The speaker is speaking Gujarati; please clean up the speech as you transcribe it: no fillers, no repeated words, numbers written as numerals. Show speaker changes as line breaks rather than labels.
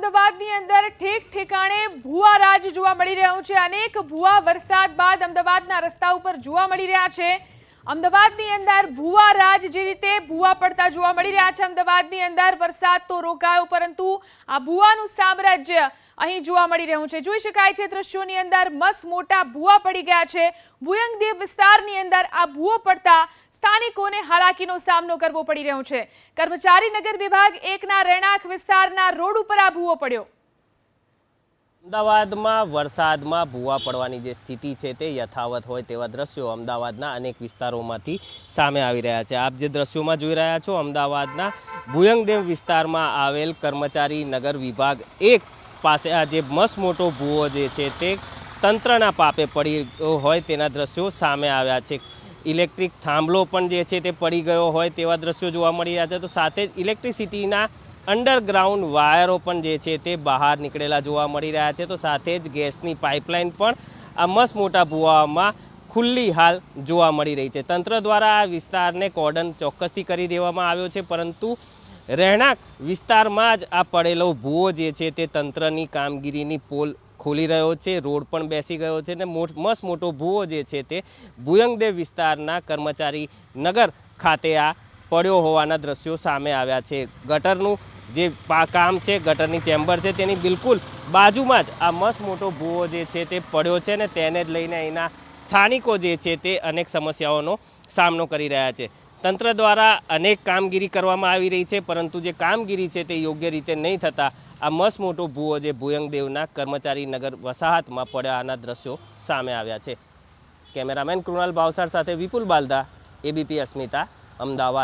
અમદાવાદની અંદર ઠેક ઠેકાણે ભૂવા રાજ જોવા મળી રહ્યું છે। અનેક ભૂવા વરસાદ બાદ અમદાવાદના રસ્તા ઉપર જોવા મળી રહ્યા છે। અમદાવાદની અંદર ભૂવા રાજ જે રીતે ભૂવા પડતા જોવા મળી રહ્યા છે। અમદાવાદની અંદર વરસાદ તો રોકાયો, પરંતુ આ ભૂવાનું સામ્રાજ્ય અહીં જોવા મળી રહ્યું છે। જોઈ શકાય છે દ્રશ્યોની અંદર મસ્ત મોટા ભૂવા પડી ગયા છે। ભુયંગદેવ વિસ્તારની અંદર આ ભૂવો પડતા સ્થાનિકોને હાલાકીનો સામનો કરવો પડી રહ્યો છે। કર્મચારી નગર વિભાગ 1ના રહેણાંક વિસ્તારના રોડ ઉપર આ ભૂવો પડ્યો।
અમદાવાદમાં વરસાદમાં ભૂવા પડવાની જે સ્થિતિ છે તે યથાવત હોય તેવા દ્રશ્યો અમદાવાદના અનેક વિસ્તારોમાંથી સામે આવી રહ્યા છે। આપ જે દ્રશ્યોમાં જોઈ રહ્યા છો, અમદાવાદના ભુયંગદેવ વિસ્તારમાં આવેલ કર્મચારી નગર વિભાગ 1 પાસે આ જે મસ્ત મોટો ભૂવો જે છે તે તંત્રના પાપે પડી હોય તેના દ્રશ્યો સામે આવ્યા છે। ઇલેક્ટ્રિક થાંભલો પણ જે છે તે પડી ગયો હોય તેવા દ્રશ્યો જોવા મળી રહ્યા છે। તો સાથે જ ઇલેક્ટ્રિસિટીના અંડરગ્રાઉન્ડ વાયરો પણ જે છે તે બહાર નીકળેલા જોવા મળી રહ્યા છે। તો સાથે જ ગેસની પાઇપલાઇન પણ આ મસ્ત મોટા ભૂવામાં ખુલ્લી હાલ જોવા મળી રહી છે। તંત્ર દ્વારા આ વિસ્તારને કોર્ડન ચોક્કસથી કરી દેવામાં આવ્યો છે, પરંતુ રહેણાંક વિસ્તારમાં જ આ પડેલો ભૂવો જે છે તે તંત્રની કામગીરીની પોલ ખોલી રહ્યો છે। રોડ પણ બેસી ગયો છે ને મસ્ત મોટો ભૂવો જે છે તે ભુયંગદેવ વિસ્તારના કર્મચારી નગર ખાતે આ પડ્યો હોવાના દ્રશ્યો સામે આવ્યા છે। ગટરનું જે કામ છે, ગટરની ચેમ્બર છે, તેની બિલકુલ બાજુમાં જ આ મસ્ત મોટો ભૂવો જે છે તે પડ્યો છે ને તેને જ લઈને અહીંના સ્થાનિકો જે છે તે અનેક સમસ્યાઓનો સામનો કરી રહ્યા છે। તંત્ર દ્વારા અનેક કામગીરી કરવામાં આવી રહી છે, પરંતુ જે કામગીરી છે તે યોગ્ય રીતે નહીં થતાં આ મસ્ત મોટો ભૂવો જે ભુયંગદેવના કર્મચારી નગર વસાહતમાં પડ્યાના દ્રશ્યો સામે આવ્યા છે। કેમેરામેન કૃણાલ ભાવસાર સાથે વિપુલ બાલદા, ABP અસ્મિતા, અમદાવાદ।